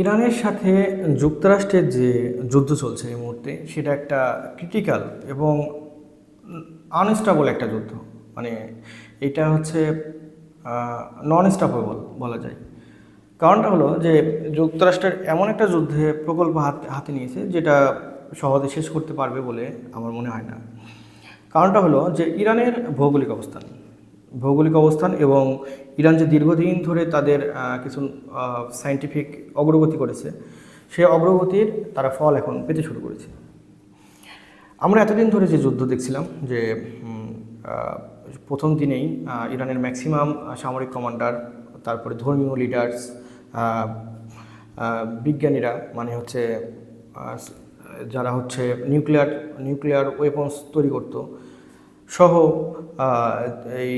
ইরানের সাথে যুক্তরাষ্ট্রের যে যুদ্ধ চলছে এই মুহূর্তে সেটা একটা ক্রিটিক্যাল এবং আনস্টেবল একটা যুদ্ধ। মানে এটা হচ্ছে নন স্টপেবল বলা যায়। কারণটা হলো যে যুক্তরাষ্ট্রের এমন একটা যুদ্ধে প্রকল্প হাতে নিয়েছে যেটা সহজে শেষ করতে পারবে বলে আমার মনে হয় না। কারণটা হলো যে ইরানের ভৌগোলিক অবস্থান এবং ইরান যে দীর্ঘদিন ধরে তাদের কিছু সায়েন্টিফিক অগ্রগতি করেছে, সেই অগ্রগতির তারা ফল এখন পেতে শুরু করেছে। আমরা এতদিন ধরে যে যুদ্ধ দেখছিলাম যে প্রথম দিনেই ইরানের ম্যাক্সিমাম সামরিক কমান্ডার, তারপরে ধর্মীয় লিডার্স, বিজ্ঞানীরা মানে হচ্ছে যারা হচ্ছে নিউক্লিয়ার ওয়েপন্স তৈরি করতো সহ এই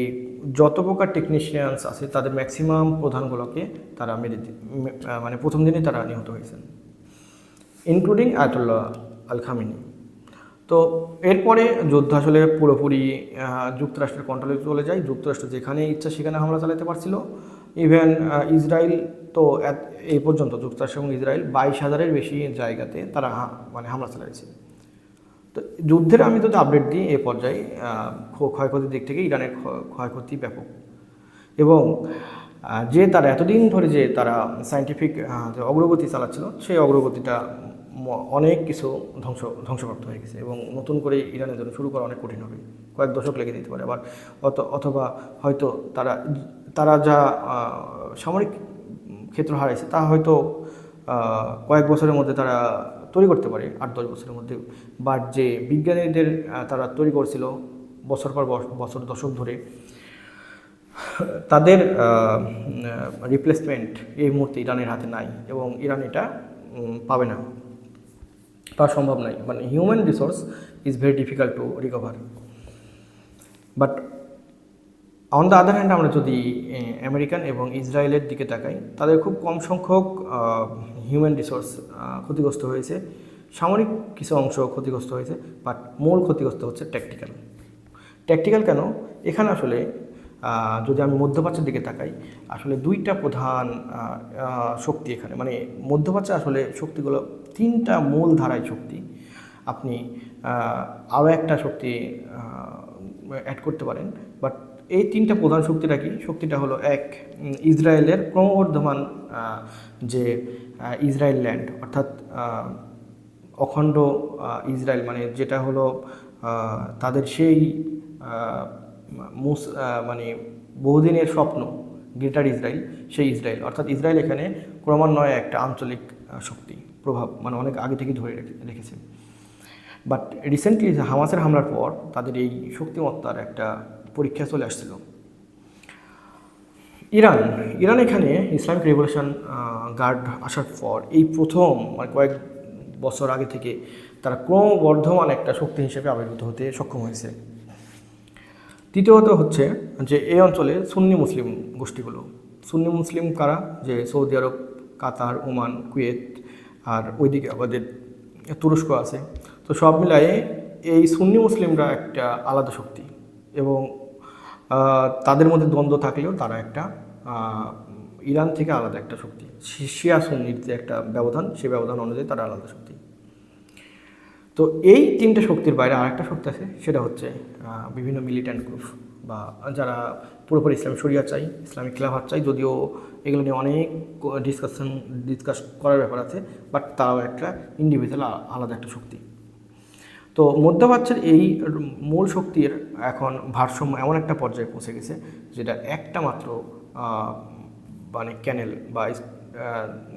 যত প্রকার টেকনিশিয়ানস আছে তাদের ম্যাক্সিমাম প্রধানগুলোকে তারা মানে প্রথম দিনই তারা নিহত হয়েছেন, ইনক্লুডিং আয়াতুল্লাহ আল খামেনি। তো এরপরে যুদ্ধ আসলে পুরোপুরি যুক্তরাষ্ট্রের কন্ট্রোলে চলে যায়। যুক্তরাষ্ট্র যেখানে ইচ্ছা সেখানে হামলা চালাতে পারছিল। ইভেন ইসরায়েল তো এই পর্যন্ত যুক্তরাষ্ট্র এবং ইসরায়েল 22,000-এর বেশি জায়গাতে তারা মানে হামলা চালিয়েছে। তো যুদ্ধের আমি যদি আপডেট দিই এ পর্যায়ে ক্ষয়ক্ষতির দিক থেকে ইরানের ক্ষয়ক্ষতি ব্যাপক এবং যে তারা এতদিন ধরে যে তারা সায়েন্টিফিক যে অগ্রগতি চালাচ্ছিল সেই অগ্রগতিটা অনেক কিছু ধ্বংসপ্রাপ্ত হয়ে গেছে এবং নতুন করে ইরানের জন্য শুরু করা অনেক কঠিন হবে, কয়েক দশক লেগে দিতে পারে। আবার অথবা হয়তো তারা যা সামরিক ক্ষেত্র হারাইছে তা হয়তো কয়েক বছরের মধ্যে তারা তৈরি করতে পারে, 8-10 বছরের মধ্যে। বাট যে বিজ্ঞানীদের তারা তৈরি করছিল বছর পর বছর দশক ধরে, তাদের রিপ্লেসমেন্ট এই মুহূর্তে ইরানের হাতে নাই এবং ইরান এটা পাবে না, পাওয়া সম্ভব নাই। মানে human resource is very difficult to recover. But on the other hand আমরা যদি আমেরিকান এবং ইসরায়েলের দিকে তাকাই, তাদের খুব কম সংখ্যক হিউম্যান রিসোর্স ক্ষতিগ্রস্ত হয়েছে, সামরিক কিছু অংশ ক্ষতিগ্রস্ত হয়েছে, বাট মূল ক্ষতিগ্রস্ত হচ্ছে ট্যাকটিক্যাল কেন? এখানে আসলে যদি আমি মধ্যপ্রাচ্যের দিকে তাকাই, আসলে দুইটা প্রধান শক্তি এখানে, মানে মধ্যপ্রাচ্যে আসলে শক্তিগুলো তিনটা মূল ধারায় শক্তি। আপনি আরও একটা শক্তি অ্যাড করতে পারেন, বাট এই তিনটা প্রধান শক্তিটা কি? শক্তিটা হলো এক, ইসরায়েলের ক্রমবর্ধমান যে ইসরায়েল ল্যান্ড, অর্থাৎ অখণ্ড ইসরায়েল, মানে যেটা হলো তাদের সেই মানে বহুদিনের স্বপ্ন গ্রেটার ইসরায়েল, সেই ইসরায়েল। অর্থাৎ ইসরায়েল এখানে ক্রমান্বয়ে একটা আঞ্চলিক শক্তি প্রভাব মানে অনেক আগে থেকে ধরে রেখেছে। বাট রিসেন্টলি হামাসের হামলার পর তাদের এই শক্তিমত্তার একটা পরীক্ষা চলে আসছিল। ইরান এখানে ইসলামিক রেভলিউশন গার্ড আসার পর এই প্রথম মানে কয়েক বছর আগে থেকে তারা ক্রমবর্ধমান একটা শক্তি হিসেবে আবির্ভূত হতে সক্ষম হয়েছে। তৃতীয়ত হচ্ছে যে এই অঞ্চলে সুন্নি মুসলিম গোষ্ঠীগুলো। সুন্নি মুসলিম কারা? যে সৌদি আরব, কাতার, ওমান, কুয়েত, আর ওইদিকে আমাদের তুরস্ক আছে। তো সব মিলায়ে এই সুন্নি মুসলিমরা একটা আলাদা শক্তি এবং তাদের মধ্যে দ্বন্দ্ব থাকলেও তারা একটা ইরান থেকে আলাদা একটা শক্তি। শিয়া সুন্নির যে একটা ব্যবধান, সেই ব্যবধান অনুযায়ী তারা আলাদা শক্তি। তো এই তিনটে শক্তির বাইরে আরেকটা শক্তি আছে, সেটা হচ্ছে বিভিন্ন মিলিট্যান্ট গ্রুপ বা যারা পুরোপুরি ইসলামিক শরিয়া চাই, ইসলামিক খেলাফত চাই। যদিও এগুলো নিয়ে অনেক ডিসকাস করার ব্যাপার আছে, বাট তারাও একটা ইন্ডিভিজুয়াল আলাদা একটা শক্তি। তো মধ্যপ্রাচ্যের এই মূল শক্তির এখন ভারসাম্য এমন একটা পর্যায়ে পৌঁছে গেছে যেটা একটা মাত্র মানে ক্যানেল বা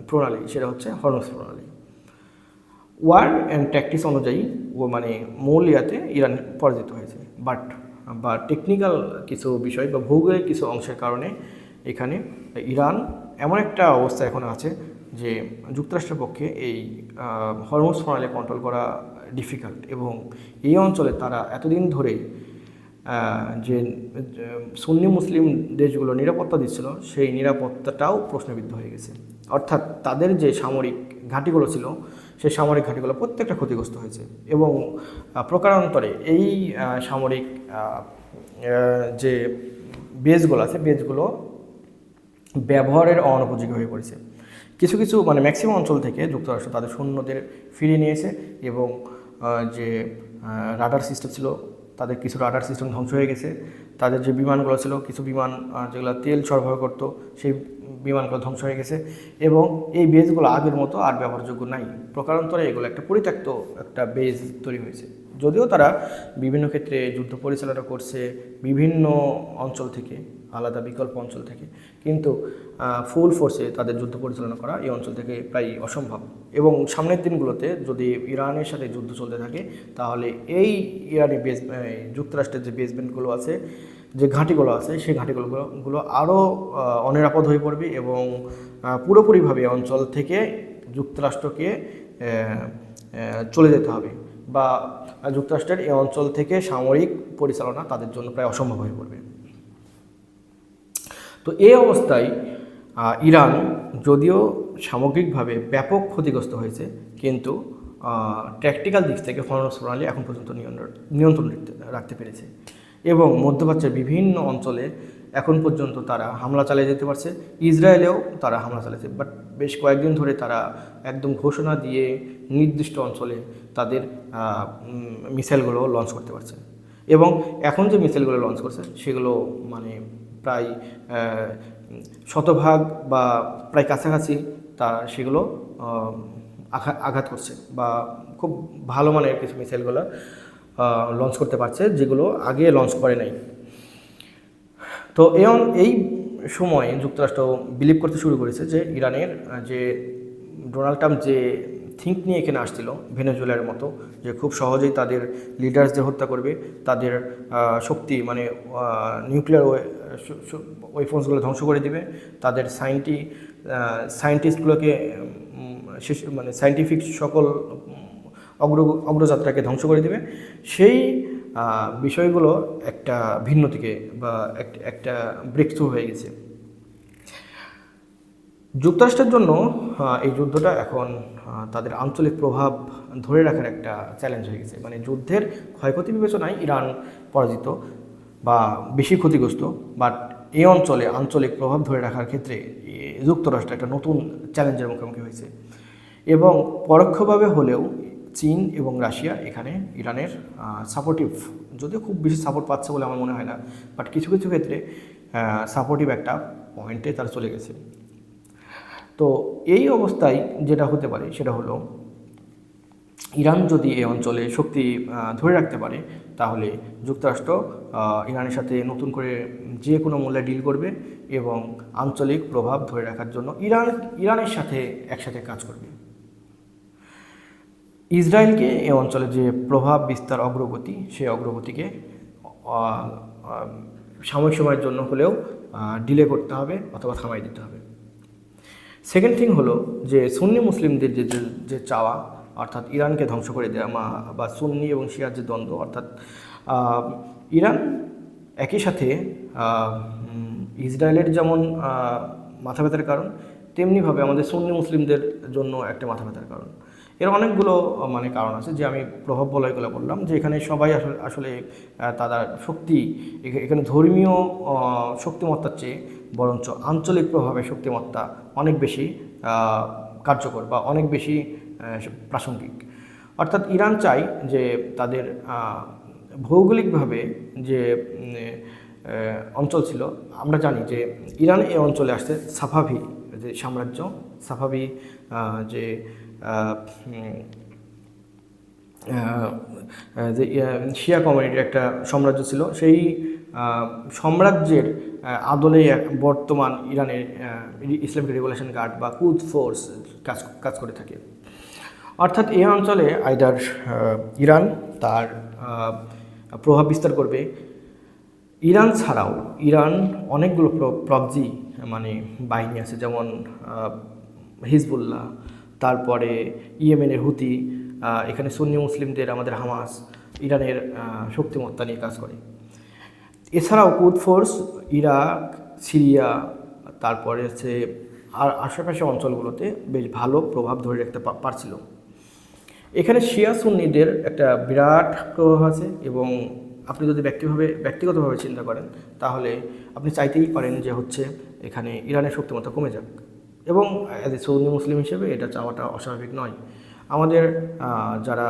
প্রণালী, সেটা হচ্ছে হরমুজ প্রণালী। ওয়ার অ্যান্ড ট্যাকটিক্স অনুযায়ী ও মানে মূল ইরান পরাজিত হয়েছে, বা টেকনিক্যাল কিছু বিষয় বা ভৌগোলিক কিছু অংশের কারণে এখানে ইরান এমন একটা অবস্থা এখন আছে যে যুক্তরাষ্ট্রের পক্ষে এই হরমুজ প্রণালী কন্ট্রোল করা ডিফিকাল্ট এবং এই অঞ্চলে তারা এতদিন ধরে যে সুন্নি মুসলিম দেশগুলো নিরাপত্তা দিচ্ছিল, সেই নিরাপত্তাটাও প্রশ্নবিদ্ধ হয়ে গেছে। অর্থাৎ তাদের যে সামরিক ঘাঁটিগুলো ছিল, সেই সামরিক ঘাঁটিগুলো প্রত্যেকটা ক্ষতিগ্রস্ত হয়েছে এবং প্রকারান্তরে এই সামরিক যে বেসগুলো আছে, বেসগুলো ব্যবহারের অনুপযোগী হয়ে পড়েছে। কিছু কিছু মানে ম্যাক্সিমাম অঞ্চল থেকে যুক্তরাষ্ট্র তাদের সৈন্যদের ফিরিয়ে নিয়েছে এবং যে রাডার সিস্টেম ছিল তাদের কিছু রাডার সিস্টেম ধ্বংস হয়ে গেছে। তাদের যে বিমানগুলো ছিল কিছু বিমান যেগুলো তেল সরবরাহ করতো সেই বিমানগুলো ধ্বংস হয়ে গেছে এবং এই বেসগুলো আগের মতো আর ব্যবহারযোগ্য নাই। প্রকারান্তরে এগুলো একটা পরিত্যক্ত একটা বেস তৈরি হয়েছে। যদিও তারা বিভিন্ন ক্ষেত্রে যুদ্ধ পরিচালনা করছে বিভিন্ন অঞ্চল থেকে, আলাদা বিকল্প অঞ্চল থেকে, কিন্তু ফুল ফোর্সে তাদের যুদ্ধ পরিচালনা করা এই অঞ্চল থেকে প্রায় অসম্ভব। এবং সামনের দিনগুলোতে যদি ইরানের সাথে যুদ্ধ চলতে থাকে তাহলে এই ইরানি বেস যুক্তরাষ্ট্রের যে বেসমেন্টগুলো আছে, যে ঘাঁটিগুলো আছে, সেই ঘাঁটিগুলো আরও অনিরাপদ হয়ে পড়বে এবং পুরোপুরিভাবে অঞ্চল থেকে যুক্তরাষ্ট্রকে চলে যেতে হবে বা যুক্তরাষ্ট্রের এই অঞ্চল থেকে সামরিক পরিচালনা তাদের জন্য প্রায় অসম্ভব হয়ে পড়বে। তো এই অবস্থায় ইরান যদিও সামগ্রিকভাবে ব্যাপক ক্ষতিগ্রস্ত হয়েছে, কিন্তু ট্যাকটিক্যাল দিক থেকে পরমাণু প্রণালী এখন পর্যন্ত নিয়ন্ত্রণ রাখতে পেরেছে এবং মধ্যপ্রাচ্যের বিভিন্ন অঞ্চলে এখন পর্যন্ত তারা হামলা চালিয়ে যেতে পারছে। ইসরায়েলেও তারা হামলা চালিয়েছে, বাট বেশ কয়েকদিন ধরে তারা একদম ঘোষণা দিয়ে নির্দিষ্ট অঞ্চলে তাদের মিসাইলগুলো লঞ্চ করতে পারছে এবং এখন যে মিসাইলগুলো লঞ্চ করছে সেগুলো মানে প্রায় শতভাগ বা প্রায় কাছাকাছি সেগুলো আঘাত করছে বা খুব ভালো মানের কিছু মিসাইলগুলো লঞ্চ করতে পারছে যেগুলো আগে লঞ্চ করে নাই। তো এই সময়ে যুক্তরাষ্ট্র বিলিভ করতে শুরু করেছে যে ইরানের যে ডোনাল্ড ট্রাম্প যে থিঙ্ক নিয়ে এখানে আসছিল ভেনেজুয়েলার মতো, যে খুব সহজেই তাদের লিডার্সদের হত্যা করবে, তাদের শক্তি মানে নিউক্লিয়ার ওয়েপন্সগুলো ধ্বংস করে দিবে, তাদের সায়েন্টিস্টগুলোকে মানে সায়েন্টিফিক সকল অগ্রযাত্রাকে ধ্বংস করে দিবে, সেই বিষয়গুলো একটা ভিন্ন দিকে বা একটা ব্রেক থ্রু হয়ে গেছে। যুক্তরাষ্ট্রের জন্য এই যুদ্ধটা এখন তাদের আঞ্চলিক প্রভাব ধরে রাখার একটা চ্যালেঞ্জ হয়ে গেছে। মানে যুদ্ধের ক্ষয়ক্ষতি বিবেচনায় ইরান পরাজিত বা বেশি ক্ষতিগ্রস্ত, বাট এই অঞ্চলে আঞ্চলিক প্রভাব ধরে রাখার ক্ষেত্রে যুক্তরাষ্ট্র একটা নতুন চ্যালেঞ্জের মুখোমুখি হয়েছে এবং পরোক্ষভাবে হলেও চীন এবং রাশিয়া এখানে ইরানের সাপোর্টিভ, যদিও খুব বেশি সাপোর্ট পাচ্ছে বলে আমার মনে হয় না, বাট কিছু কিছু ক্ষেত্রে সাপোর্টিভ একটা পয়েন্টে তারা চলে গেছে। তো এই অবস্থায় যেটা হতে পারে সেটা হলো ইরান যদি এই অঞ্চলে শক্তি ধরে রাখতে পারে তাহলে যুক্তরাষ্ট্র ইরানের সাথে নতুন করে যে কোনো মূল্যে ডিল করবে এবং আঞ্চলিক প্রভাব ধরে রাখার জন্য ইরানের সাথে একসাথে কাজ করবে। ইসরায়েলকে এই অঞ্চলে যে প্রভাব বিস্তার অগ্রগতি, সেই অগ্রগতিকে সাময়িক সময়ের জন্য হলেও ডিলে করতে হবে অথবা থামাই দিতে হবে। সেকেন্ড থিং হলো যে সুন্নি মুসলিমদের যে চাওয়া, অর্থাৎ ইরানকে ধ্বংস করে দেওয়া বা সুন্নি এবং শিয়ার যে দ্বন্দ্ব, অর্থাৎ ইরান একই সাথে ইসরায়েলের যেমন মাথা ব্যথার কারণ, তেমনিভাবে আমাদের সুন্নি মুসলিমদের জন্য একটা মাথা ব্যথার কারণ। এর অনেকগুলো মানে কারণ আছে যে আমি প্রভাব বলয়গুলো বললাম, যে এখানে সবাই আসলে তাদের শক্তি, এখানে ধর্মীয় শক্তিমত্তার চেয়ে বরঞ্চ আঞ্চলিক প্রভাবে শক্তিমত্তা অনেক বেশি কার্যকর বা অনেক বেশি প্রাসঙ্গিক। অর্থাৎ ইরান চায় যে তাদের ভৌগোলিকভাবে যে অঞ্চল ছিল, আমরা জানি যে ইরান এই অঞ্চলে আসছে সাফাভি যে সাম্রাজ্য, সাফাভি যে শিয়া কমিউনিটির একটা সাম্রাজ্য ছিল, সেই সাম্রাজ্যের আদলে বর্তমান ইরানের ইসলামিক রেগুলেশন গার্ড বা কুদস ফোর্স কাজ করে থাকে। অর্থাৎ এই অঞ্চলে আইদার ইরান তার প্রভাব বিস্তার করবে। ইরান ছাড়াও ইরান অনেকগুলো প্রক্সি মানে বাহিনী আছে, যেমন হিজবুল্লাহ, তারপরে ইয়েমেনের হুতি, এখানে সুন্নি মুসলিমদের আমাদের হামাস ইরানের শক্তিমত্তা নিয়ে কাজ করে। এছাড়াও কুদস ফোর্স ইরাক, সিরিয়া, তারপরে হচ্ছে আর আশেপাশে অঞ্চলগুলোতে বেশ ভালো প্রভাব ধরে রাখতে পারছিল। এখানে শিয়া সুন্নিদের একটা বিরাট প্রভাব আছে এবং আপনি যদি ব্যক্তিগতভাবে চিন্তা করেন তাহলে আপনি চাইতেই পারেন যে হচ্ছে এখানে ইরানের শক্তিমত্তা কমে যাক, এবং অ্যাজ এ সুন্নি মুসলিম হিসেবে এটা চাওয়াটা অস্বাভাবিক নয়। আমাদের যারা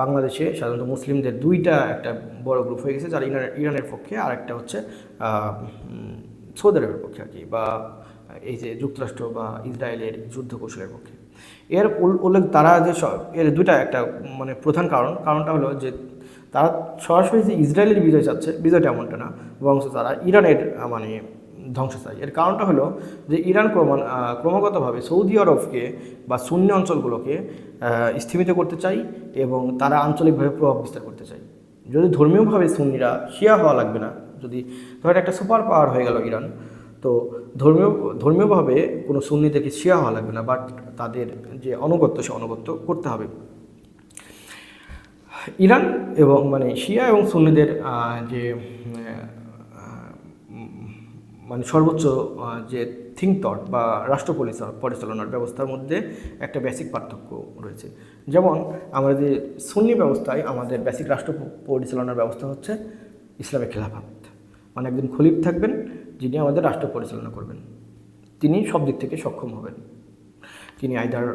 বাংলাদেশে সাধারণত মুসলিমদের দুইটা একটা বড় গ্রুপ হয়ে গেছে, যারা ইরানের পক্ষে, আর একটা হচ্ছে সৌদি আরবের পক্ষে আর কি, বা এই যে যুক্তরাষ্ট্র বা ইসরায়েলের যুদ্ধ কৌশলের পক্ষে। এর উল্লেখ তারা যে এর দুইটা একটা মানে প্রধান কারণটা হলো যে তারা সরাসরি যে ইসরায়েলের বিজয় চাচ্ছে, বিজয়টা এমনটা না, বরং তারা ইরানের মানে ধ্বংস চায়। এর কারণটা হলো যে ইরান ক্রমাগতভাবে সৌদি আরবকে বা সুন্নি অঞ্চলগুলোকে স্থিমিত করতে চাই, এবং তারা আঞ্চলিকভাবে প্রভাব বিস্তার করতে চায়। যদি ধর্মীয়ভাবে সুন্নিরা শিয়া হওয়া লাগবে না, যদি ধরেন একটা সুপার পাওয়ার হয়ে গেল ইরান, তো ধর্মীয়ভাবে কোনো সুন্নিদেরকে শিয়া হওয়া লাগবে না, বাট তাদের যে অনুগত্য সে অনুগত্য করতে হবে। ইরান এবং মানে শিয়া এবং সুন্নিদের যে মানে সর্বোচ্চ যে থিঙ্ক থট বা রাষ্ট্র পরিচালনার ব্যবস্থার মধ্যে একটা বেসিক পার্থক্য রয়েছে। যেমন আমাদের সুন্নি ব্যবস্থায় আমাদের বেসিক রাষ্ট্র পরিচালনার ব্যবস্থা হচ্ছে ইসলামিক খেলাফত, মানে একজন খলিফ থাকবেন যিনি আমাদের রাষ্ট্র পরিচালনা করবেন। তিনি সব দিক থেকে সক্ষম হবেন। তিনি আইদার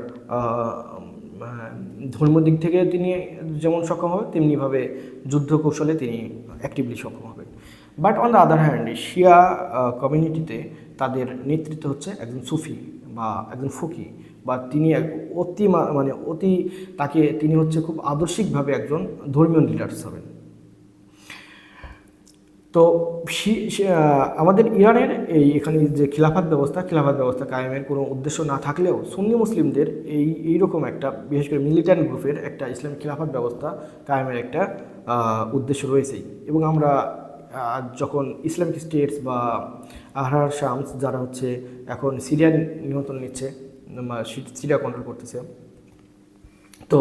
ধর্ম দিক থেকে তিনি যেমন সক্ষম হবেন, তেমনিভাবে যুদ্ধ কৌশলে তিনি অ্যাক্টিভলি সক্ষম হবেন। But on the other hand শিয়া কমিউনিটিতে তাদের নেতৃত্ব হচ্ছে একজন সুফি বা একজন ফকি, বা তিনি তিনি হচ্ছে খুব আদর্শিকভাবে একজন ধর্মীয় লিডার্স হবেন। তো আমাদের ইরানের এখানে যে খিলাফত ব্যবস্থা কায়েমের কোনো উদ্দেশ্য না থাকলেও সুন্নি মুসলিমদের এইরকম একটা বিশেষ করে মিলিটেন্ট গ্রুপের একটা ইসলামিক খিলাফত ব্যবস্থা কায়েমের একটা উদ্দেশ্য রয়েছেই। এবং আমরা যখন ইসলামিক স্টেটস বা আহরার শামস যারা হচ্ছে এখন সিরিয়ার নিয়ন্ত্রণ নিচ্ছে, সিরিয়া কন্ট্রোল করতেছে, তো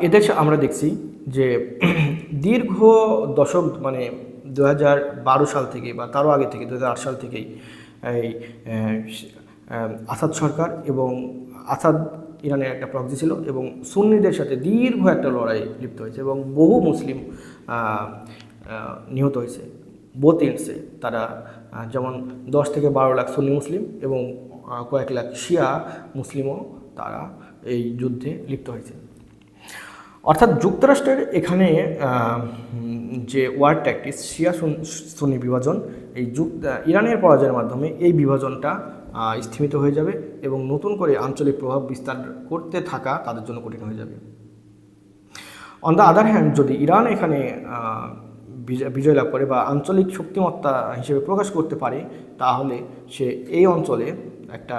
এদের আমরা দেখছি যে দীর্ঘ দশক মানে 2012 সাল থেকে বা তারও আগে থেকে 2008 সাল থেকেই এই আসাদ সরকার, এবং আসাদ ইরানের একটা প্রক্সি ছিল, এবং সুন্নিদের সাথে দীর্ঘ একটা লড়াই লিপ্ত হয়েছে, এবং বহু মুসলিম নিহত হয়েছে। বোথ এন্ডসে তারা যেমন 10 থেকে 12 লাখ সুন্নি মুসলিম এবং কয়েক লাখ শিয়া মুসলিমও তারা এই যুদ্ধে লিপ্ত হয়েছে। অর্থাৎ যুক্তরাষ্ট্রের এখানে যে ওয়ার ট্যাকটিক্স শিয়া সুন্নি বিভাজন, এই ইরানের পরাজয়ের মাধ্যমে এই বিভাজনটা স্থিমিত হয়ে যাবে, এবং নতুন করে আঞ্চলিক প্রভাব বিস্তার করতে থাকা তাদের জন্য কঠিন হয়ে যাবে। অন দ্য আদার হ্যান্ড যদি ইরান এখানে বিজয় লাভ করে বা আঞ্চলিক শক্তিমত্তা হিসেবে প্রকাশ করতে পারে, তাহলে সে এই অঞ্চলে একটা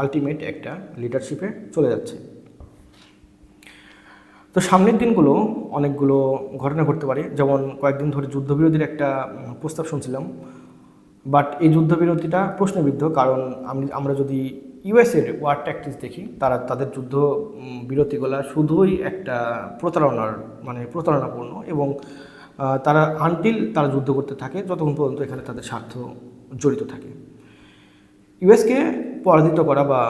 আলটিমেট একটা লিডারশিপে চলে যাচ্ছে। তো সামনের দিনগুলো অনেকগুলো ঘটনা ঘটতে পারে, যেমন কয়েকদিন ধরে যুদ্ধবিরতির একটা প্রস্তাব শুনছিলাম, বাট এই যুদ্ধবিরতিটা প্রশ্নবিদ্ধ। কারণ আমরা যদি ইউএসের ওয়ার ট্যাকটিক্স দেখি, তাদের যুদ্ধ বিরতিগুলো শুধুই একটা প্রতারণাপূর্ণ, এবং তারা যুদ্ধ করতে থাকে যতক্ষণ পর্যন্ত এখানে তাদের স্বার্থ জড়িত থাকে। ইউএসকে পরাজিত করা বা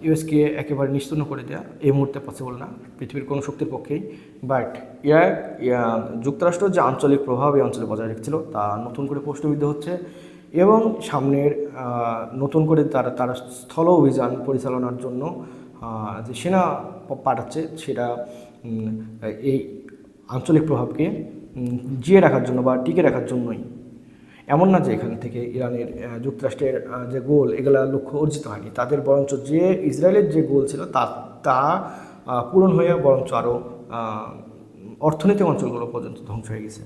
ইউএসকে একেবারে নিশ্চিহ্ন করে দেওয়া এই মুহূর্তে পসিবল না পৃথিবীর কোনো শক্তির পক্ষেই। বাট যুক্তরাষ্ট্র যে আঞ্চলিক প্রভাব এই অঞ্চলে বজায় রেখেছিল তা নতুন করে প্রশ্নবিদ্ধ হচ্ছে, এবং সামনের নতুন করে তারা স্থল অভিযান পরিচালনার জন্য যে সেনা পাঠাচ্ছে, সেটা এই আঞ্চলিক প্রভাবকে জিয়ে রাখার জন্য বা টিকে রাখার জন্যই। এমন না যে এখান থেকে ইরানের যুক্তরাষ্ট্রের যে গোল এগুলা লক্ষ্য অর্জিত হয়নি, তাদের বরঞ্চ যে ইসরায়েলের যে গোল ছিল তা পূরণ হয়ে বরঞ্চ আরও অর্থনৈতিক অঞ্চলগুলো পর্যন্ত ধ্বংস হয়ে গেছে।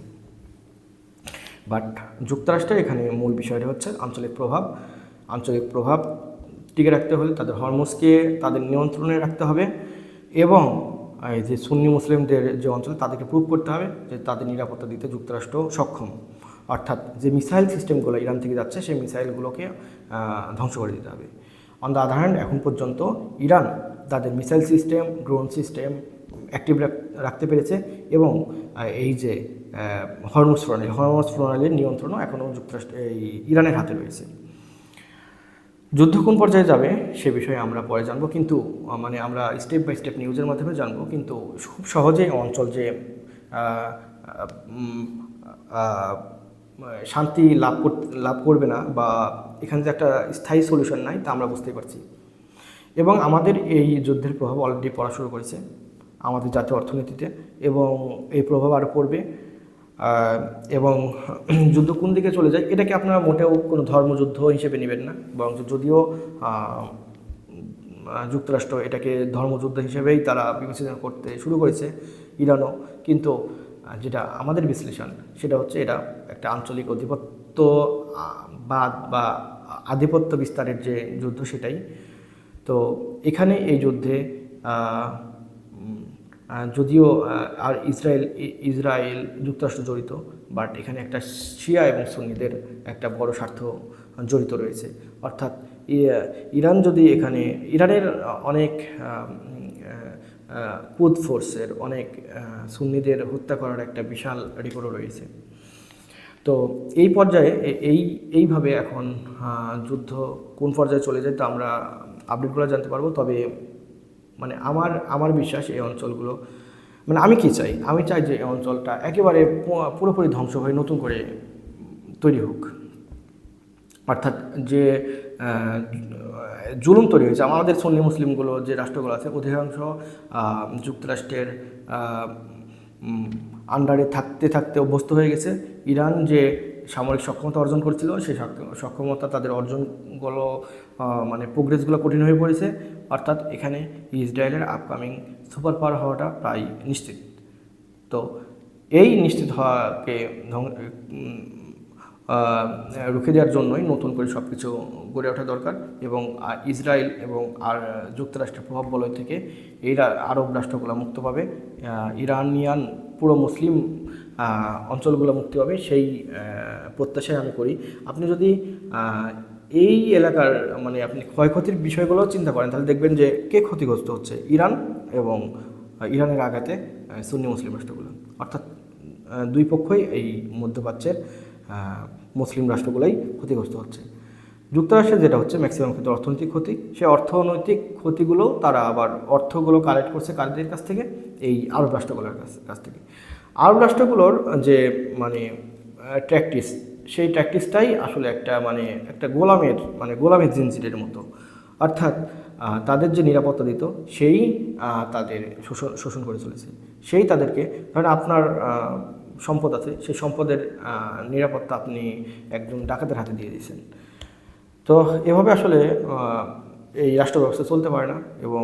বাট যুক্তরাষ্ট্রের এখানে মূল বিষয়টা হচ্ছে আঞ্চলিক প্রভাব টিকে রাখতে হলে তাদের হরমুজকে তাদের নিয়ন্ত্রণে রাখতে হবে, এবং এই যে সুন্নি মুসলিমদের যে অঞ্চল তাদেরকে প্রুভ করতে হবে যে তাদের নিরাপত্তা দিতে যুক্তরাষ্ট্র সক্ষম। অর্থাৎ যে মিসাইল সিস্টেমগুলো ইরান থেকে যাচ্ছে সেই মিসাইলগুলোকে ধ্বংস করে দিতে হবে। অন দ্য আদার হ্যান্ড এখন পর্যন্ত ইরান তাদের missile system, drone system active রাখতে পেরেছে, এবং এই যে হরমুজ প্রণালীর নিয়ন্ত্রণও এখনও ইরানের হাতে রয়েছে। যুদ্ধ কোন পর্যায়ে যাবে সে বিষয়ে আমরা পরে জানবো, কিন্তু আমরা স্টেপ বাই স্টেপ নিউজের মাধ্যমে জানবো, কিন্তু খুব সহজেই অঞ্চল যে শান্তি লাভ করবে না, বা এখানে যে একটা স্থায়ী সলিউশন নাই, তা আমরা বুঝতেই পারছি। এবং আমাদের এই যুদ্ধের প্রভাব অলরেডি পড়া শুরু করেছে আমাদের জাতীয় অর্থনীতিতে, এবং এই প্রভাব আরও পড়বে। এবং যুদ্ধ কোন দিকে চলে যায় এটাকে আপনারা মোটেও কোনো ধর্মযুদ্ধ হিসেবে নেবেন না, বরং যদিও যুক্তরাষ্ট্র এটাকে ধর্মযুদ্ধ হিসেবেই তারা বিবেচনা করতে শুরু করেছে, ইরানও, কিন্তু যেটা আমাদের বিশ্লেষণ সেটা হচ্ছে এটা একটা আঞ্চলিক আধিপত্যবাদ বা আধিপত্য বিস্তারের যে যুদ্ধ সেটাই। তো এখানে এই যুদ্ধে যদিও আর ইসরায়েল যুক্তরাষ্ট্র জড়িত, বাট এখানে একটা শিয়া এবং সুন্নিদের একটা বড় স্বার্থ জড়িত রয়েছে। অর্থাৎ ইরান যদি এখানে, ইরানের অনেক কুদ ফোর্সের অনেক সুন্নিদের হত্যা করার একটা বিশাল রেকর্ডও রয়েছে। তো এই পর্যায়ে এইভাবে এখন যুদ্ধ কোন পর্যায়ে চলে যায় তো আমরা আপডেটগুলো জানতে পারবো। তবে মানে আমার বিশ্বাস এই অঞ্চলগুলো, মানে আমি কি চাই, আমি চাই যে এই অঞ্চলটা একেবারে পুরোপুরি ধ্বংস হয়ে নতুন করে তৈরি হোক। অর্থাৎ যে জুলুম তৈরি হয়েছে, আমাদের সুন্নি মুসলিমগুলো যে রাষ্ট্রগুলো আছে অধিকাংশ যুক্তরাষ্ট্রের আন্ডারে থাকতে থাকতে অভ্যস্ত হয়ে গেছে। ইরান যে সামরিক সক্ষমতা অর্জন করছিল সেই সক্ষমতা তাদের অর্জনগুলো মানে প্রোগ্রেসগুলো কঠিন হয়ে পড়েছে। অর্থাৎ এখানে ইসরায়েলের আপকামিং সুপার পাওয়ার হওয়াটা প্রায় নিশ্চিত। তো এই নিশ্চিত হওয়াকে রুখে দেওয়ার জন্যই নতুন করে সব কিছু গড়ে ওঠা দরকার, এবং ইসরায়েল এবং আর যুক্তরাষ্ট্রের প্রভাব বলয় থেকে এই আরব রাষ্ট্রগুলো মুক্ত পাবে, ইরানিয়ান পুরো মুসলিম অঞ্চলগুলো মুক্তি পাবে, সেই প্রত্যাশায় আমি করি। আপনি যদি এই এলাকার মানে আপনি ক্ষয়ক্ষতির বিষয়গুলো চিন্তা করেন তাহলে দেখবেন যে কে ক্ষতিগ্রস্ত হচ্ছে, ইরান এবং ইরানের আঘাতে সুন্নি মুসলিম রাষ্ট্রগুলো। অর্থাৎ দুই পক্ষই এই মধ্যপ্রাচ্যের মুসলিম রাষ্ট্রগুলোই ক্ষতিগ্রস্ত হচ্ছে। যুক্তরাষ্ট্রে যেটা হচ্ছে ম্যাক্সিমাম ক্ষেত্রে অর্থনৈতিক ক্ষতি, সেই অর্থনৈতিক ক্ষতিগুলো তারা আবার অর্থগুলো কালেক্ট করছে কাদের কাছ থেকে, এই আরব রাষ্ট্রগুলোর কাছ থেকে। আরব রাষ্ট্রগুলোর যে মানে ট্র্যাকটিস, সেই ট্র্যাকটিসটাই আসলে একটা মানে একটা গোলামের জিনজিরের মতো। অর্থাৎ তাদের যে নিরাপত্তা দিত সেই তাদের শোষণ করে চলেছে, সেই তাদেরকে ধরেন আপনার সম্পদ আছে, সেই সম্পদের নিরাপত্তা আপনি একজন ডাকাতের হাতে দিয়ে দিয়েছেন। তো এভাবে আসলে এই রাষ্ট্র ব্যবস্থা চলতে পারে না, এবং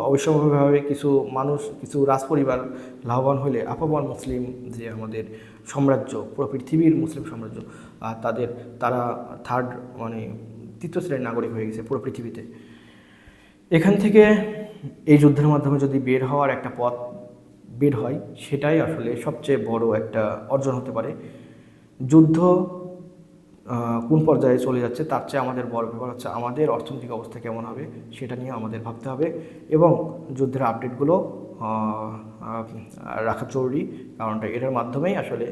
অবশ্যম্ভাবীভাবে কিছু মানুষ, কিছু রাজপরিবার লাভবান হলে আপামর মুসলিম যে আমাদের সাম্রাজ্য, পুরো পৃথিবীর মুসলিম সাম্রাজ্য, তারা থার্ড মানে তৃতীয় শ্রেণীর নাগরিক হয়ে গেছে পুরো পৃথিবীতে। এখান থেকে এই যুদ্ধের মাধ্যমে যদি বের হওয়ার একটা পথ বের হয়, সেটাই আসলে সবচেয়ে বড় একটা অর্জন হতে পারে। যুদ্ধ কোন পর্যায়ে চলে যাচ্ছে তার চেয়ে আমাদের বড় ব্যাপার হচ্ছে আমাদের অর্থনৈতিক অবস্থা কেমন হবে সেটা নিয়ে আমাদের ভাবতে হবে, এবং যুদ্ধের আপডেটগুলো রাখা জরুরি, কারণ এটার মাধ্যমেই আসলে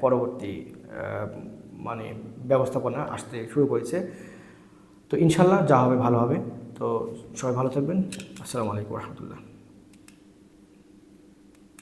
পরবর্তী মানে ব্যবস্থাপনা আসতে শুরু করেছে। তো ইনশাল্লাহ যা হবে ভালো হবে। তো সবাই ভালো থাকবেন। আসসালামু আলাইকুম রহমতুল্লাহ।